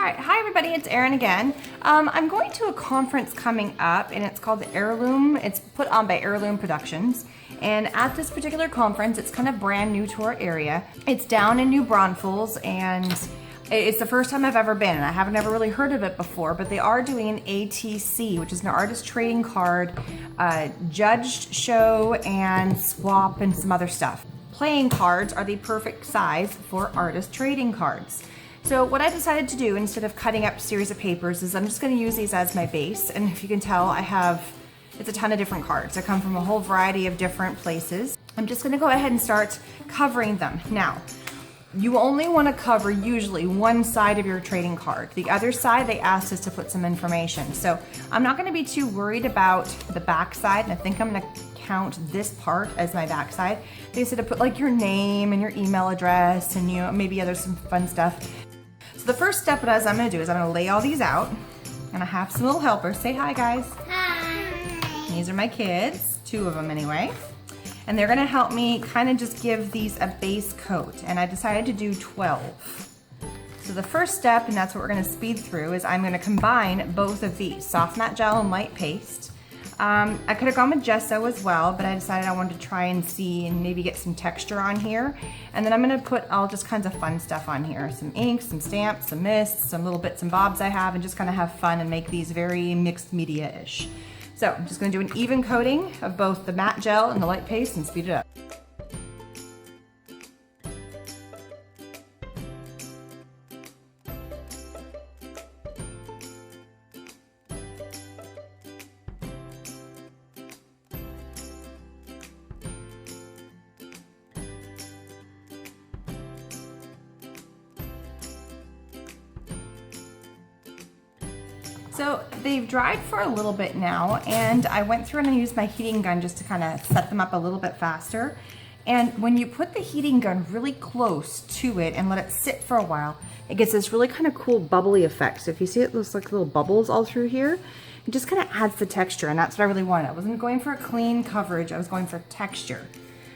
Hi everybody, it's Erin again. I'm going to a conference coming up and it's called the Heirloom. It's put on by Heirloom Productions. And at this particular conference, it's kind of brand new to our area. It's down in New Braunfels and it's the first time I've ever been, and I haven't ever really heard of it before, but they are doing an ATC, which is an artist trading card, judged show and swap and some other stuff. Playing cards are the perfect size for artist trading cards. So what I decided to do, instead of cutting up a series of papers, is I'm just going to use these as my base. And if you can tell, it's a ton of different cards. They come from a whole variety of different places. I'm just going to go ahead and start covering them. Now, you only want to cover usually one side of your trading card. The other side, they asked us to put some information. So I'm not going to be too worried about the back side, and I think I'm going to count this part as my back side. They said to put like your name and your email address and maybe other some fun stuff. So the first step that I'm going to do is I'm going to lay all these out, and I have some little helpers. Say hi, guys. Hi. These are my kids, 2 of them anyway. And they're going to help me kind of just give these a base coat. And I decided to do 12. So the first step, and that's what we're going to speed through, is I'm going to combine both of these, soft matte gel and light paste. I could have gone with gesso as well, but I decided I wanted to try and see and maybe get some texture on here. And then I'm going to put all just kinds of fun stuff on here. Some ink, some stamps, some mists, some little bits and bobs I have, and just kind of have fun and make these very mixed media-ish. So I'm just going to do an even coating of both the matte gel and the light paste and speed it up. So they've dried for a little bit now, and I went through and I used my heating gun just to kind of set them up a little bit faster. And when you put the heating gun really close to it and let it sit for a while, it gets this really kind of cool bubbly effect. So if you see it looks like little bubbles all through here, it just kind of adds the texture, and that's what I really wanted. I wasn't going for a clean coverage, I was going for texture.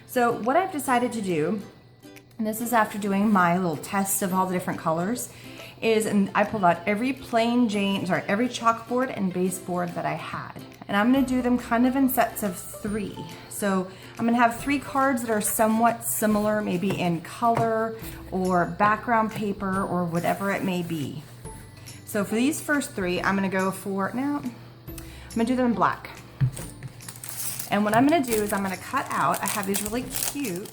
So what I've decided to do, and this is after doing my little test of all the different colors, and I pulled out every every chalkboard and baseboard that I had. And I'm gonna do them kind of in sets of 3. So I'm gonna have 3 cards that are somewhat similar, maybe in color or background paper or whatever it may be. So for these first 3, I'm gonna go for, I'm gonna do them in black. And what I'm gonna do is I'm gonna cut out, I have these really cute,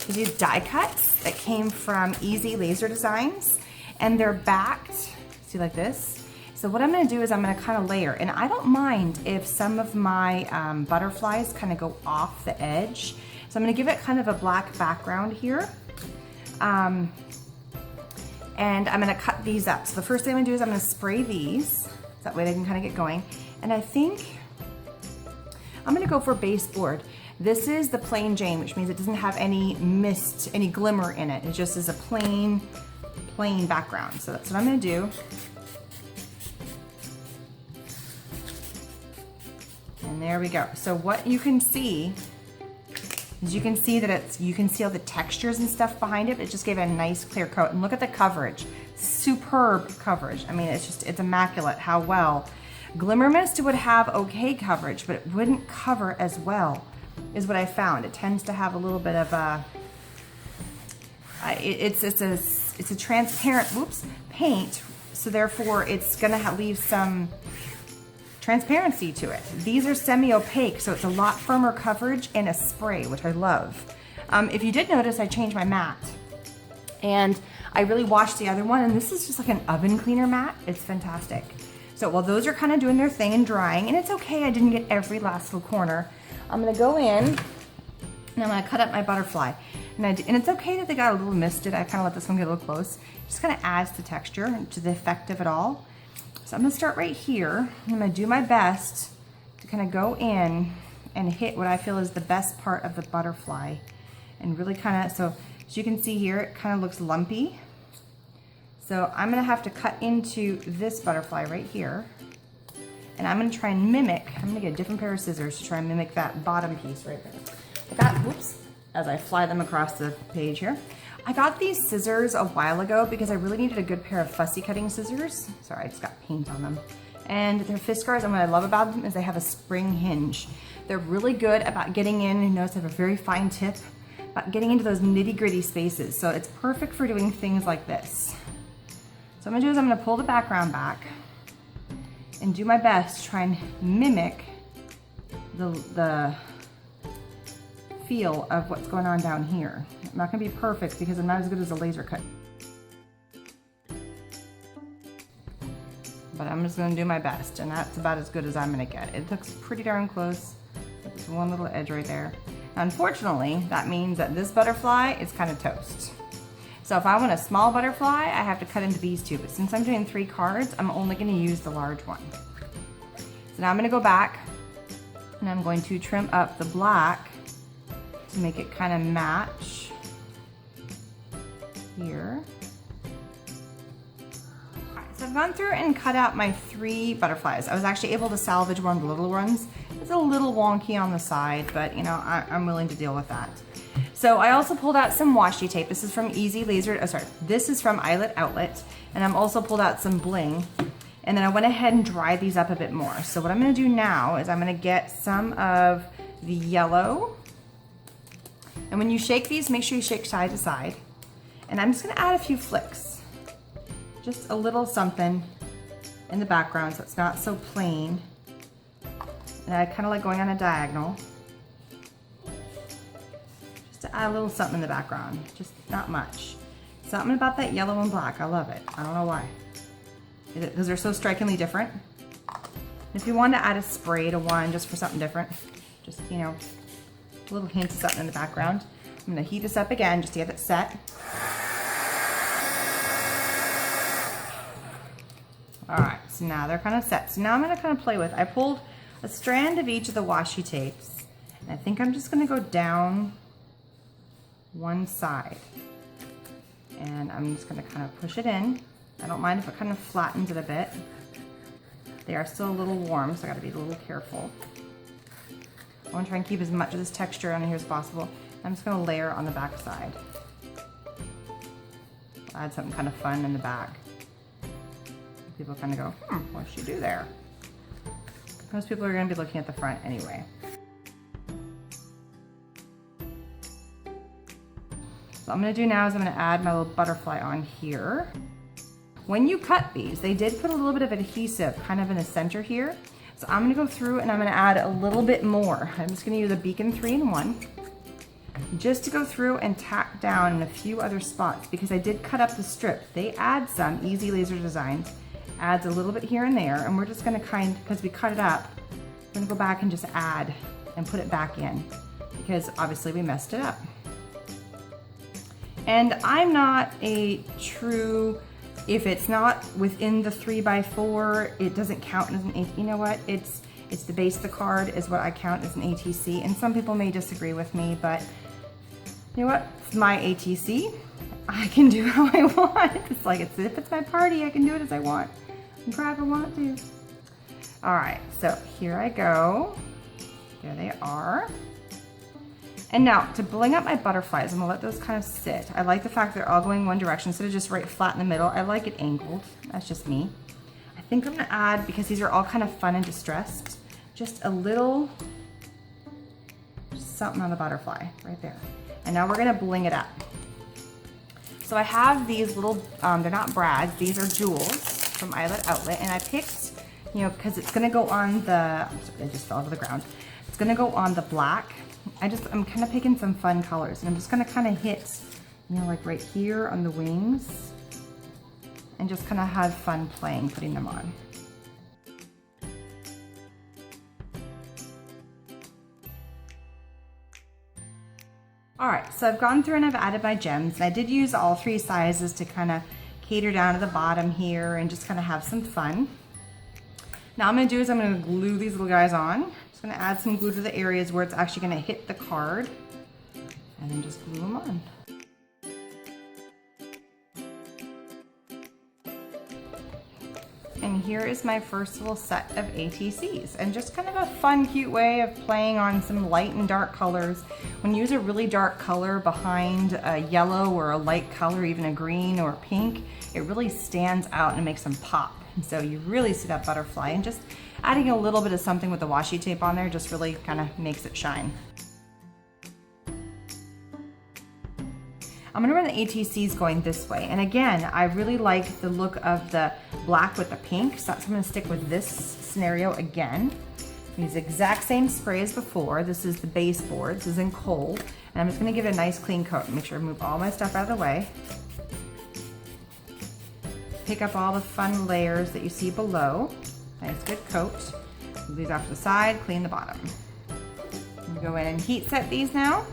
these die cuts that came from Easy Laser Designs, and they're backed, see, like this. So what I'm gonna do is I'm gonna kind of layer, and I don't mind if some of my butterflies kind of go off the edge. So I'm gonna give it kind of a black background here. And I'm gonna cut these up. So the first thing I'm gonna do is I'm gonna spray these, so that way they can kind of get going. And I think I'm gonna go for baseboard. This is the plain Jane, which means it doesn't have any mist, any glimmer in it. It just is a plain background. So that's what I'm gonna do. And there we go. So what you can see is you can see all the textures and stuff behind it. It just gave it a nice clear coat. And look at the coverage, superb coverage. I mean, it's immaculate how well. Glimmer mist would have okay coverage, but it wouldn't cover as well, is what I found. It tends to have a little bit of a, it's a transparent, paint, so therefore it's gonna leave some transparency to it. These are semi-opaque, so it's a lot firmer coverage and a spray, which I love. If you did notice, I changed my mat, and I really washed the other one, and this is just like an oven cleaner mat. It's fantastic. So while those are kind of doing their thing and drying, and it's okay, I didn't get every last little corner, I'm gonna go in and I'm gonna cut up my butterfly. And it's okay that they got a little misted. I kind of let this one get a little close. Just kind of adds the texture to the effect of it all. So I'm gonna start right here. I'm gonna do my best to kind of go in and hit what I feel is the best part of the butterfly. And really kind of, so as you can see here, it kind of looks lumpy. So I'm gonna have to cut into this butterfly right here. And I'm gonna try and mimic, I'm gonna get a different pair of scissors to try and mimic that bottom piece right there. I got, whoops, as I fly them across the page here. I got these scissors a while ago because I really needed a good pair of fussy cutting scissors. Sorry, I just got paint on them. And they're Fiskars, and what I love about them is they have a spring hinge. They're really good about getting in, and notice I have a very fine tip, about getting into those nitty-gritty spaces. So it's perfect for doing things like this. So what I'm gonna do is I'm gonna pull the background back and do my best to try and mimic the feel of what's going on down here. I'm not gonna be perfect because I'm not as good as a laser cut. But I'm just gonna do my best, and that's about as good as I'm gonna get. It looks pretty darn close. There's one little edge right there. Unfortunately, that means that this butterfly is kind of toast. So if I want a small butterfly, I have to cut into these two, but since I'm doing 3 cards, I'm only gonna use the large one. So now I'm gonna go back, and I'm going to trim up the black to make it kind of match here. So I've gone through and cut out my 3 butterflies. I was actually able to salvage one of the little ones. It's a little wonky on the side, but you know, I'm willing to deal with that. So I also pulled out some washi tape. This is from this is from Eyelet Outlet, and I'm also pulled out some bling. And then I went ahead and dried these up a bit more. So what I'm gonna do now is I'm gonna get some of the yellow. And when you shake these, make sure you shake side to side. And I'm just gonna add a few flicks. Just a little something in the background so it's not so plain. And I kind of like going on a diagonal. Just to add a little something in the background, just not much. Something about that yellow and black, I love it. I don't know why. Because they're so strikingly different. If you want to add a spray to one just for something different, just, you know, a little hint of something in the background. I'm gonna heat this up again just to get it set. All right, so now they're kind of set. So now I'm gonna kind of play with, I pulled a strand of each of the washi tapes, and I think I'm just gonna go down one side. And I'm just gonna kind of push it in. I don't mind if it kind of flattens it a bit. They are still a little warm, so I gotta be a little careful. I wanna try and keep as much of this texture on here as possible. I'm just gonna layer on the back side. Add something kind of fun in the back. People kind of go, what'd she do there? Most people are gonna be looking at the front anyway. So what I'm gonna do now is I'm gonna add my little butterfly on here. When you cut these, they did put a little bit of adhesive kind of in the center here. So I'm gonna go through and I'm gonna add a little bit more. I'm just gonna use a Beacon 3-in-1 just to go through and tack down in a few other spots because I did cut up the strip. They add some Easy Laser Designs, adds a little bit here and there, and we're just gonna because we cut it up, we're gonna go back and just add and put it back in because obviously we messed it up. And I'm not a true, if it's not within the 3x4, it doesn't count as an ATC. You know what? It's the base of the card is what I count as an ATC, and some people may disagree with me, but you know what? It's my ATC. I can do how I want. It's like if it's my party, I can do it as I want. And grab I want to. All right, so here I go. There they are. And now to bling up my butterflies, I'm gonna let those kind of sit. I like the fact they're all going one direction instead of just right flat in the middle. I like it angled, that's just me. I think I'm gonna add, because these are all kind of fun and distressed, just a little, just something on the butterfly right there. And now we're gonna bling it up. So I have these little, they're not brads, these are jewels from Eyelet Outlet, and I picked, you know, because it's gonna go on the, it just fell to the ground. It's gonna go on the black. I'm kind of picking some fun colors, and I'm just gonna kind of hit, you know, like right here on the wings, and just kind of have fun playing, putting them on. All right, so I've gone through and I've added my gems, and I did use all 3 sizes to kind of cater down to the bottom here and just kind of have some fun. Now what I'm gonna do is I'm gonna glue these little guys on. Just gonna add some glue to the areas where it's actually gonna hit the card, and then just glue them on. and here is my first little set of ATCs, and just kind of a fun, cute way of playing on some light and dark colors. When you use a really dark color behind a yellow or a light color, even a green or a pink, it really stands out and makes them pop. And so you really see that butterfly, and just adding a little bit of something with the washi tape on there just really kind of makes it shine. I'm gonna run the ATCs going this way. And again, I really like the look of the black with the pink, so I'm gonna stick with this scenario again. Use the exact same spray as before. This is the baseboard, this is in cold. And I'm just gonna give it a nice clean coat. Make sure to move all my stuff out of the way. Pick up all the fun layers that you see below. Nice good coat. Move these off to the side, clean the bottom. I'm gonna go in and heat set these now.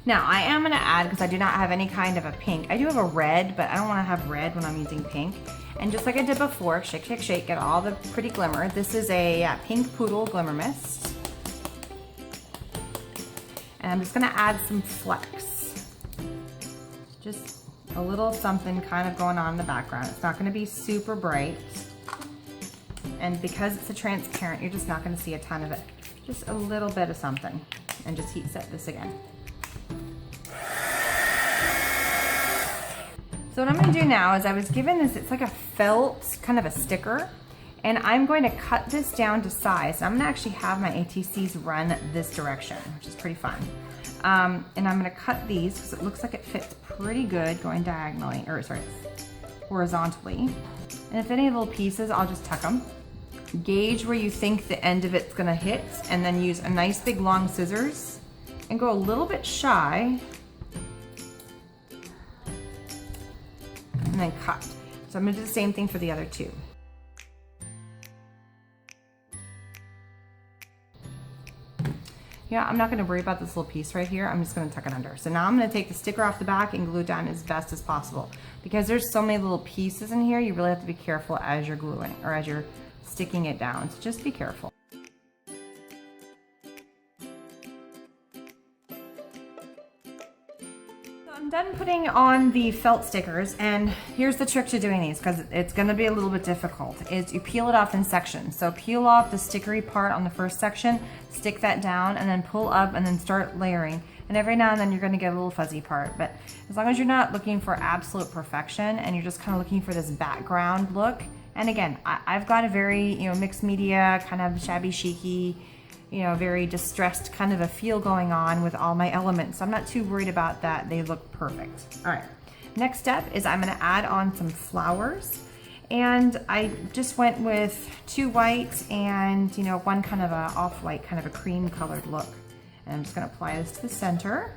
Now I am gonna add, because I do not have any kind of a pink, I do have a red, but I don't wanna have red when I'm using pink. And just like I did before, shake, shake, shake, get all the pretty glimmer. This is a Pink Poodle Glimmer Mist. And I'm just gonna add some flecks. Just a little something kind of going on in the background. It's not gonna be super bright. And because it's a transparent, you're just not gonna see a ton of it. Just a little bit of something. And just heat set this again. So what I'm gonna do now is I was given this, it's like a felt kind of a sticker, and I'm going to cut this down to size. I'm gonna actually have my ATCs run this direction, which is pretty fun. And I'm gonna cut these because it looks like it fits pretty good going diagonally, or sorry, horizontally. And if any little pieces, I'll just tuck them. Gauge where you think the end of it's gonna hit, and then use a nice big long scissors and go a little bit shy, and then cut. So I'm gonna do the same thing for the other two. Yeah, I'm not gonna worry about this little piece right here. I'm just gonna tuck it under. So now I'm gonna take the sticker off the back and glue it down as best as possible. Because there's so many little pieces in here, you really have to be careful as you're gluing, or as you're sticking it down. So just be careful. I'm done putting on the felt stickers, and here's the trick to doing these, because it's going to be a little bit difficult, is you peel it off in sections. So peel off the stickery part on the first section, stick that down, and then pull up and then start layering. And every now and then you're going to get a little fuzzy part, but as long as you're not looking for absolute perfection and you're just kind of looking for this background look. And again, I've got a very, mixed media, kind of shabby chicy, very distressed kind of a feel going on with all my elements. So I'm not too worried about that. They look perfect. All right, next step is I'm gonna add on some flowers. And I just went with 2 white and, one kind of a off-white, kind of a cream colored look. And I'm just gonna apply this to the center.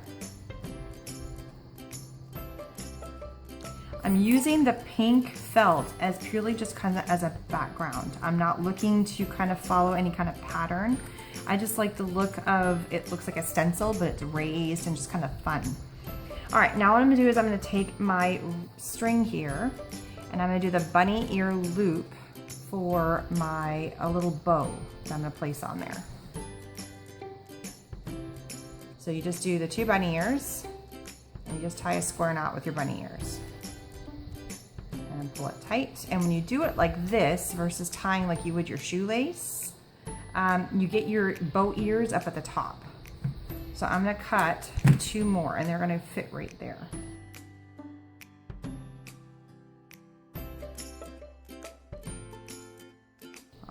I'm using the pink felt as purely just kind of as a background. I'm not looking to kind of follow any kind of pattern. I just like the look of, it looks like a stencil, but it's raised and just kind of fun. All right, now what I'm gonna do is I'm gonna take my string here and I'm gonna do the bunny ear loop for a little bow that I'm gonna place on there. So you just do the 2 bunny ears and you just tie a square knot with your bunny ears. And pull it tight. And when you do it like this versus tying like you would your shoelace, you get your bow ears up at the top. So I'm gonna cut 2 more and they're gonna fit right there.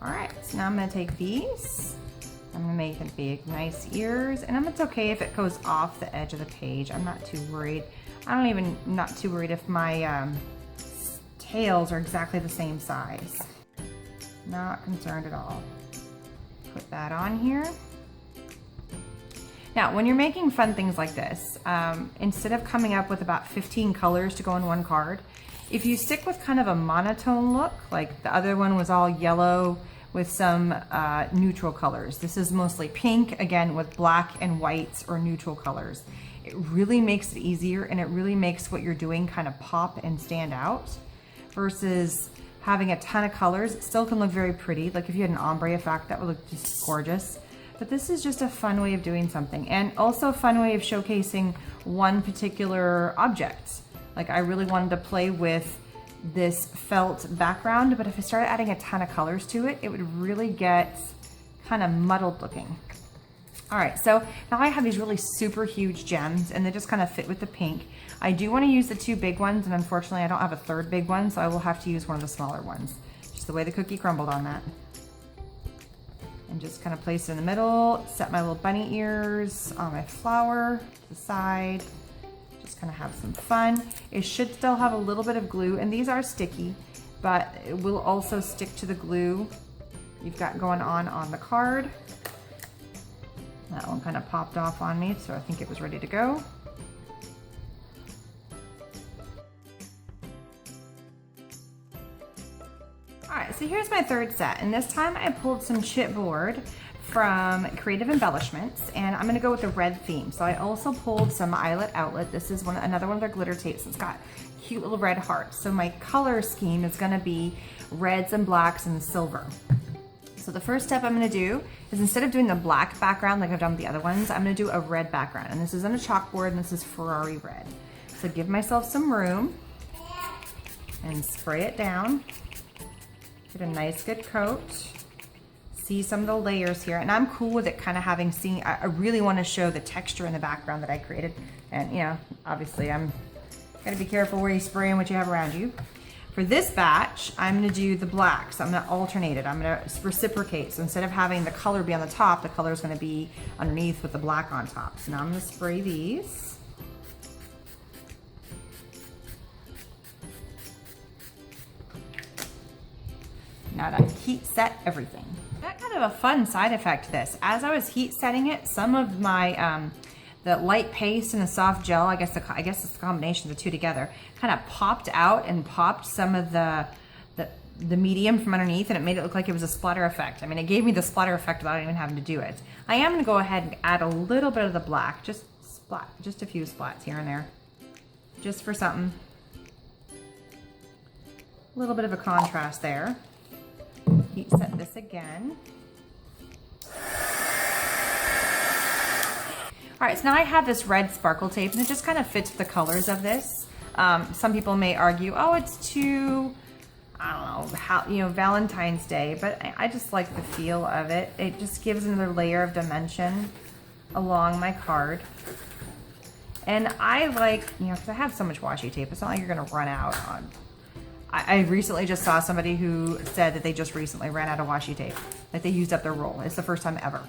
All right, so now I'm gonna take these. I'm gonna make them big, nice ears, and it's okay if it goes off the edge of the page. I'm not too worried. Not too worried if my tails are exactly the same size. Not concerned at all. Put that on here. Now, when you're making fun things like this, instead of coming up with about 15 colors to go in one card, if you stick with kind of a monotone look, like the other one was all yellow with some neutral colors. This is mostly pink, again, with black and whites or neutral colors. It really makes it easier and it really makes what you're doing kind of pop and stand out versus having a ton of colors. It still can look very pretty. Like if you had an ombre effect, that would look just gorgeous. But this is just a fun way of doing something, and also a fun way of showcasing one particular object. Like I really wanted to play with this felt background, but if I started adding a ton of colors to it, it would really get kind of muddled looking. All right, so now I have these really super huge gems and they just kind of fit with the pink. I do want to use the two big ones, and unfortunately I don't have a third big one, so I will have to use one of the smaller ones. Just the way the cookie crumbled on that. And just kind of place it in the middle, set my little bunny ears on my flower to the side. Just kind of have some fun. It should still have a little bit of glue, and these are sticky, but it will also stick to the glue you've got going on the card. That one kind of popped off on me, so I think it was ready to go. All right, so here's my third set, and this time I pulled some chipboard from Creative Embellishments, and I'm gonna go with the red theme. So I also pulled some Eyelet Outlet. This is another one of their glitter tapes. It's got cute little red hearts. So my color scheme is gonna be reds and blacks and silver. So the first step I'm gonna do is, instead of doing the black background like I've done with the other ones, I'm gonna do a red background. And this is on a chalkboard, and this is Ferrari red. So give myself some room and spray it down. Get a nice good coat. See some of the layers here, and I'm cool with it kind of having seen, I really want to show the texture in the background that I created. And you know, obviously I'm gotta be careful where you spray and what you have around you. For this batch, I'm gonna do the blacks. I'm gonna alternate it. I'm gonna reciprocate. So instead of having the color be on the top, the color is gonna be underneath with the black on top. So now I'm gonna spray these. Now to heat set everything. That kind of a fun side effect to this. As I was heat setting it, some of my the light paste and the soft gel, I guess it's the combination of the two together, kind of popped out and popped some of the medium from underneath, and it made it look like it was a splatter effect. I mean, it gave me the splatter effect without even having to do it. I am gonna go ahead and add a little bit of the black, just a few splats here and there, just for something. A little bit of a contrast there. Heat set this again. All right, so now I have this red sparkle tape, and it just kind of fits the colors of this. Some people may argue, oh, it's too, I don't know, Valentine's Day, but I just like the feel of it. It just gives another layer of dimension along my card. And I like, because I have so much washi tape, it's not like you're gonna run out on. I recently just saw somebody who said that they just recently ran out of washi tape. Like they used up their roll. It's the first time ever.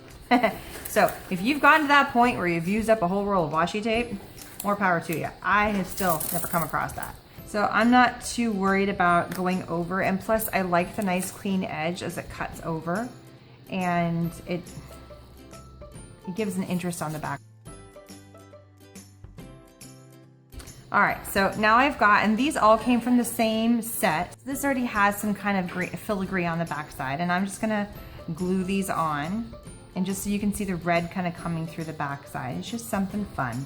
So if you've gotten to that point where you've used up a whole roll of washi tape, more power to you. I have still never come across that. So I'm not too worried about going over, and plus I like the nice clean edge as it cuts over, and it gives an interest on the back. All right, so now I've got, and these all came from the same set. This already has some kind of filigree on the back side, and I'm just gonna glue these on, and just so you can see the red kind of coming through the back side. It's just something fun.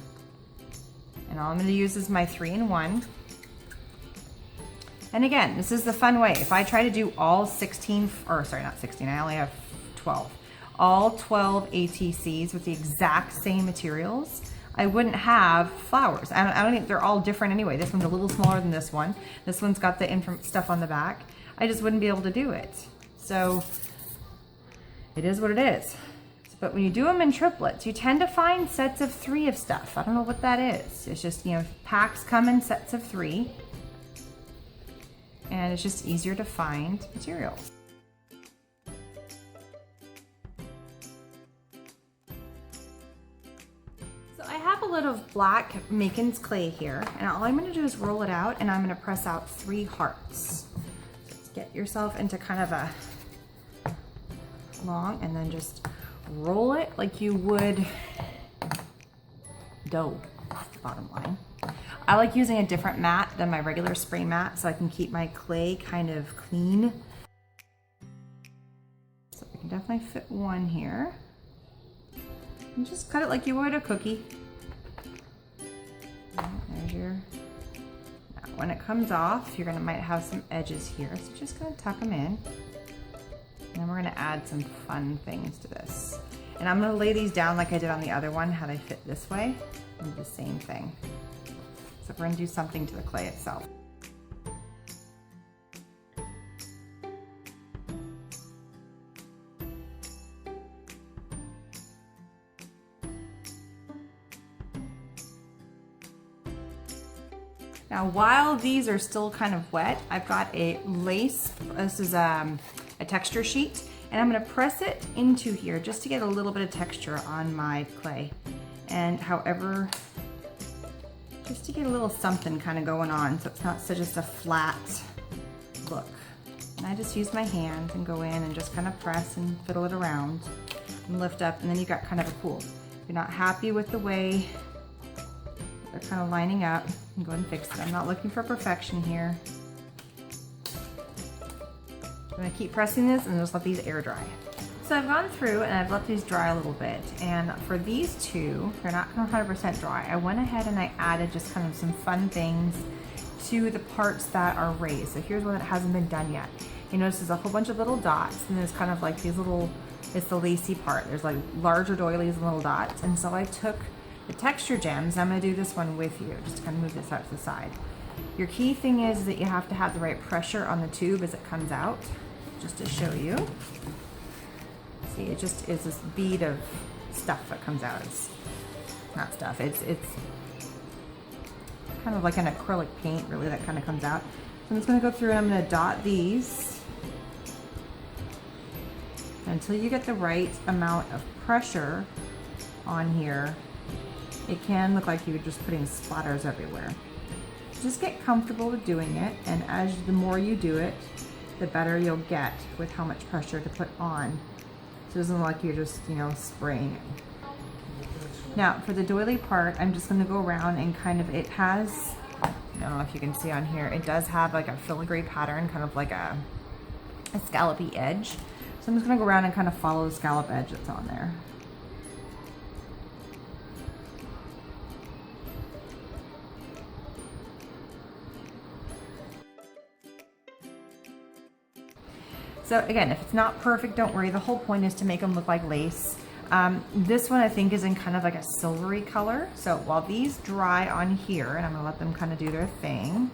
And all I'm gonna use is my 3-in-1. And again, this is the fun way. If I try to do all 16, or sorry, not 16, I only have 12. All 12 ATCs with the exact same materials, I wouldn't have flowers. I don't think, they're all different anyway. This one's a little smaller than this one. This one's got the stuff on the back. I just wouldn't be able to do it. So it is what it is. But when you do them in triplets, you tend to find sets of 3 of stuff. I don't know what that is. It's just, packs come in sets of 3. And it's just easier to find materials. I have a little black Makin's clay here, and all I'm going to do is roll it out, and I'm going to press out 3 hearts. Just get yourself into kind of a long, and then just roll it like you would dough. That's the bottom line. I like using a different mat than my regular spray mat, so I can keep my clay kind of clean. So I can definitely fit one here. And just cut it like you would a cookie. There's your. Now, when it comes off, you're might have some edges here, so just gonna tuck them in. And then we're gonna add some fun things to this. And I'm gonna lay these down like I did on the other one, how they fit this way, and do the same thing. So we're gonna do something to the clay itself. Now, while these are still kind of wet, I've got a lace, this is a texture sheet, and I'm gonna press it into here just to get a little bit of texture on my clay. And however, just to get a little something kind of going on so it's not such just a flat look. And I just use my hand and go in and just kind of press and fiddle it around and lift up, and then you've got kind of a pool. If you're not happy with the way they're kind of lining up, you can go ahead and fix it. I'm not looking for perfection here. I'm gonna keep pressing this and just let these air dry. So I've gone through and I've let these dry a little bit, and for these two, they're not 100% dry. I went ahead and I added just kind of some fun things to the parts that are raised. So here's one that hasn't been done yet. You notice there's a whole bunch of little dots, and there's kind of like these little, it's the lacy part. There's like larger doilies and little dots. And so I took the texture gems. I'm gonna do this one with you, just to kind of move this out to the side. Your key thing is that you have to have the right pressure on the tube as it comes out, just to show you. See, it just is this bead of stuff that comes out. It's not stuff, it's kind of like an acrylic paint, really, that kind of comes out. So I'm just gonna go through and I'm gonna dot these until you get the right amount of pressure on here. It can look like you're just putting splatters everywhere. Just get comfortable with doing it, and as the more you do it, the better you'll get with how much pressure to put on. So it doesn't look like you're just, you know, spraying it. Now for the doily part, I'm just gonna go around and kind of, it has, I don't know if you can see on here, it does have like a filigree pattern, kind of like a scallopy edge. So I'm just gonna go around and kind of follow the scallop edge that's on there. So again, if it's not perfect, don't worry. The whole point is to make them look like lace. This one I think is in kind of like a silvery color. So while these dry on here, and I'm gonna let them kind of do their thing,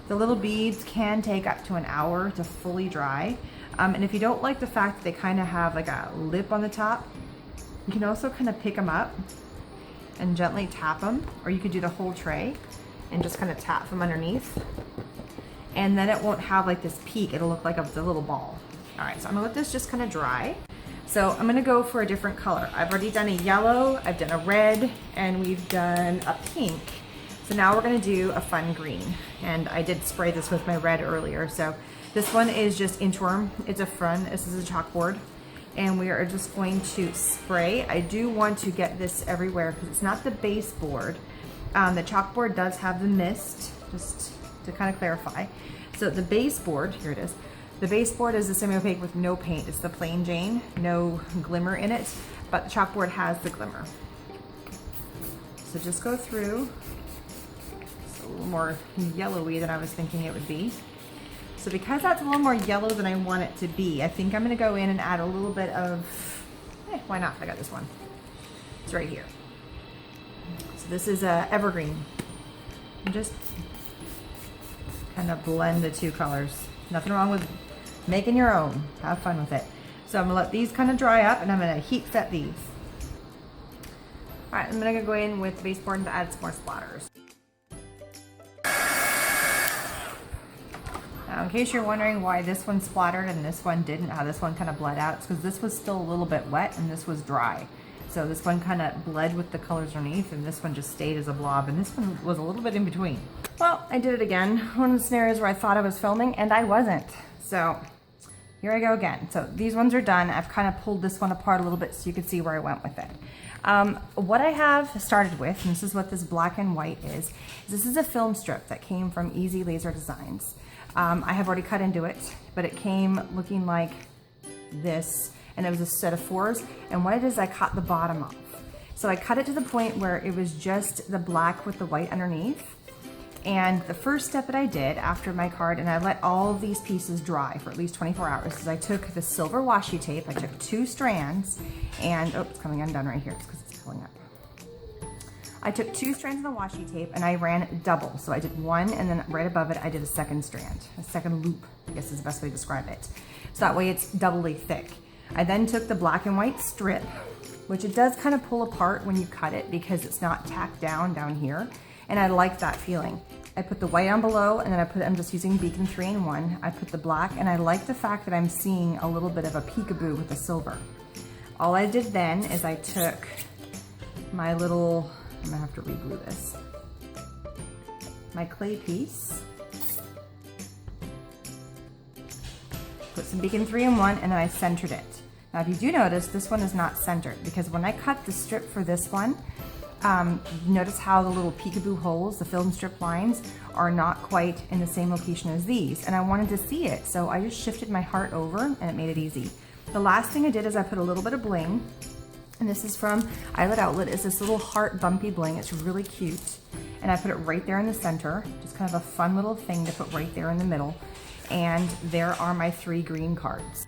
the little beads can take up to an hour to fully dry. And if you don't like the fact that they kind of have like a lip on the top, you can also kind of pick them up and gently tap them, or you could do the whole tray and just kind of tap them underneath. And then it won't have like this peak, it'll look like a little ball. All right, so I'm gonna let this just kind of dry. So I'm gonna go for a different color. I've already done a yellow, I've done a red, and we've done a pink. So now we're gonna do a fun green. And I did spray this with my red earlier. So this one is just inchworm, it's a fern, this is a chalkboard. And we are just going to spray. I do want to get this everywhere because it's not the baseboard. The chalkboard does have the mist, just to kind of clarify. So the baseboard, here it is. The baseboard is the semi-opaque with no paint. It's the plain Jane, no glimmer in it, but the chalkboard has the glimmer. So just go through. It's a little more yellowy than I was thinking it would be. So because that's a little more yellow than I want it to be, I think I'm gonna go in and add a little bit of, why not? I got this one. It's right here. So this is evergreen. And just kind of blend the two colors. Nothing wrong with making your own. Have fun with it. So I'm gonna let these kind of dry up, and I'm gonna heat set these. All right, I'm gonna go in with the baseboard and add some more splatters. Now, in case you're wondering why this one splattered and this one didn't, how this one kind of bled out, it's because this was still a little bit wet and this was dry. So this one kind of bled with the colors underneath, and this one just stayed as a blob, and this one was a little bit in between. Well, I did it again. One of the scenarios where I thought I was filming and I wasn't. So here I go again. So these ones are done. I've kind of pulled this one apart a little bit so you can see where I went with it. What I have started with, and this is what this black and white is this is a film strip that came from Easy Laser Designs. I have already cut into it, but it came looking like this, and it was a set of 4s, and what it is, I cut the bottom off. So I cut it to the point where it was just the black with the white underneath. And the first step that I did after my card, and I let all of these pieces dry for at least 24 hours, is I took the silver washi tape, I took 2 strands, and, oh, it's coming undone right here, it's because it's pulling up. I took 2 strands of the washi tape and I ran double. So I did one, and then right above it, I did a second strand, a second loop, I guess is the best way to describe it. So that way it's doubly thick. I then took the black and white strip, which it does kind of pull apart when you cut it because it's not tacked down here. And I like that feeling. I put the white on below, and then I'm just using Beacon 3-in-1. I put the black, and I like the fact that I'm seeing a little bit of a peekaboo with the silver. All I did then is I took my little, I'm gonna have to re-glue this, my clay piece, put some Beacon 3-in-1, and then I centered it. Now if you do notice, this one is not centered because when I cut the strip for this one, notice how the little peekaboo holes, the film strip lines, are not quite in the same location as these, and I wanted to see it, so I just shifted my heart over and it made it easy. The last thing I did is I put a little bit of bling, and this is from Eyelet Outlet. It's this little heart bumpy bling. It's really cute, and I put it right there in the center, just kind of a fun little thing to put right there in the middle, and there are my 3 green cards.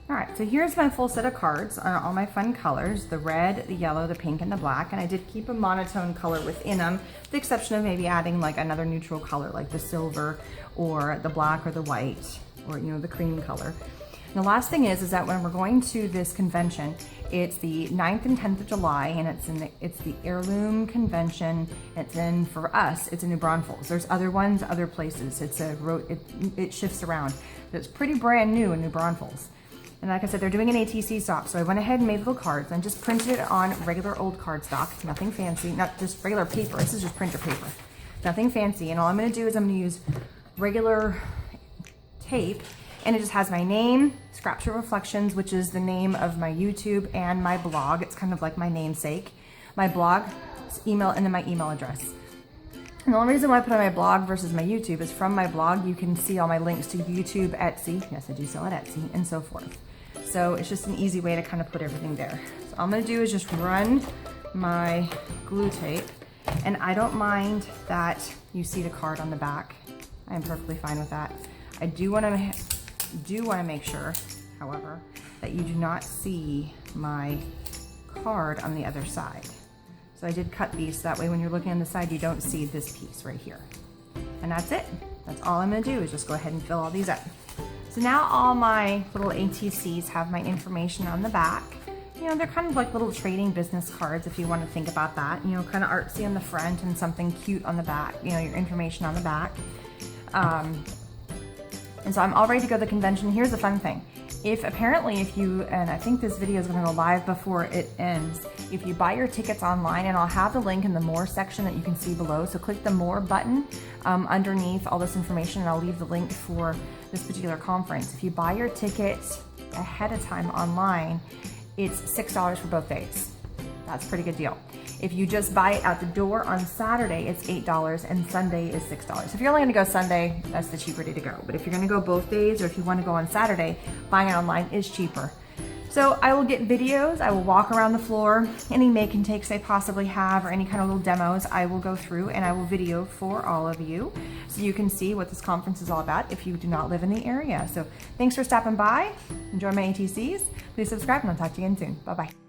All right, so here's my full set of cards on all my fun colors, the red, the yellow, the pink, and the black, and I did keep a monotone color within them, with the exception of maybe adding like another neutral color like the silver or the black or the white or, you know, the cream color. And the last thing is that when we're going to this convention, it's the 9th and 10th of July, and it's the Heirloom convention. It's in, for us, it's in New Braunfels. There's other ones, other places. It shifts around, but it's pretty brand new in New Braunfels. And like I said, they're doing an ATC stop, so I went ahead and made little cards and just printed it on regular old cardstock, nothing fancy, not just regular paper. This is just printer paper, nothing fancy. And all I'm gonna do is I'm gonna use regular tape, and it just has my name, Scrapbook Reflections, which is the name of my YouTube and my blog. It's kind of like my namesake. My blog, email, and then my email address. And the only reason why I put on my blog versus my YouTube is from my blog, you can see all my links to YouTube, Etsy, yes, I do sell at Etsy, and so forth. So it's just an easy way to kind of put everything there. So all I'm gonna do is just run my glue tape, and I don't mind that you see the card on the back. I am perfectly fine with that. I do wanna make sure, however, that you do not see my card on the other side. So I did cut these, so that way when you're looking on the side, you don't see this piece right here. And that's it. That's all I'm gonna do is just go ahead and fill all these up. So now all my little ATCs have my information on the back. You know, they're kind of like little trading business cards if you want to think about that. You know, kind of artsy on the front and something cute on the back, you know, your information on the back. And so I'm all ready to go to the convention. Here's the fun thing. If you, and I think this video is gonna go live before it ends, if you buy your tickets online, and I'll have the link in the More section that you can see below, so click the More button underneath all this information, and I'll leave the link for this particular conference. If you buy your tickets ahead of time online, it's $6 for both days. That's a pretty good deal. If you just buy it at the door on Saturday, it's $8, and Sunday is $6. If you're only gonna go Sunday, that's the cheaper day to go. But if you're gonna go both days, or if you wanna go on Saturday, buying it online is cheaper. So I will get videos, I will walk around the floor, any make and takes I possibly have, or any kind of little demos I will go through, and I will video for all of you, so you can see what this conference is all about if you do not live in the area. So thanks for stopping by, enjoy my ATCs, please subscribe, and I'll talk to you again soon. Bye-bye.